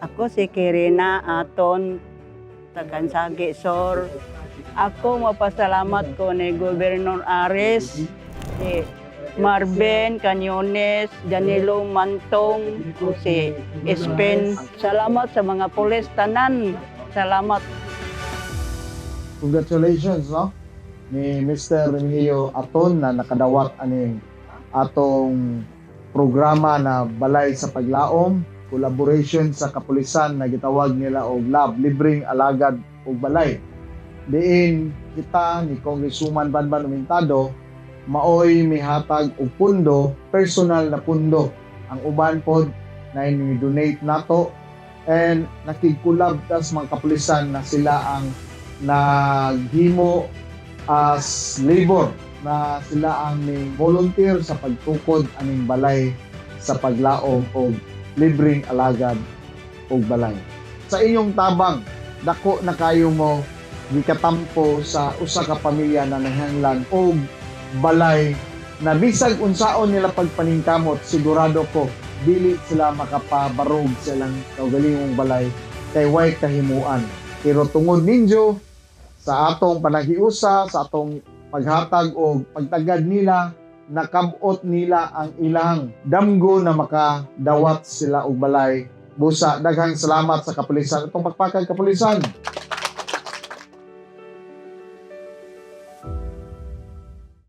Ako si Kirina Aton, Tagansagi Sur. Ako mapasalamat ko ni Gobernador Ares, si Marben Canyones, Danilo Mantong, si Espen. Salamat sa mga pulis tanan. Salamat. Congratulations, no? Ni Mr. Remigio Aton na nakadawat aning atong programa na Balay sa Paglaom, collaboration sa kapulisan na gitawag nila og LAB, Libreng Alagad og Balay. Diin kita ni Congresswoman Banban Umintado maoy mihatag og pundo, personal na pundo. Ang uban pod na ini-donate nato and nakigkulab tas mga kapulisan na sila ang naghimo as labor na sila ang may volunteer sa pagtukod aning balay sa paglaom o libreng alagad o balay. Sa inyong tabang, dako na kayo mo gikatampo sa usa ka pamilya na nahanglan og balay na bisag unsaon nila pagpaningkamot, sigurado ko dili sila makapabarog sa ilang kaugalingong balay kay way kahimuan. Pero tungod ninyo sa atong panagiusa, sa atong paghatag o pagtagad nila, nakabot nila ang ilang damgo na makadawat sila og balay. Busa, daghang salamat sa kapulisan. Itong pagpakag kapulisan.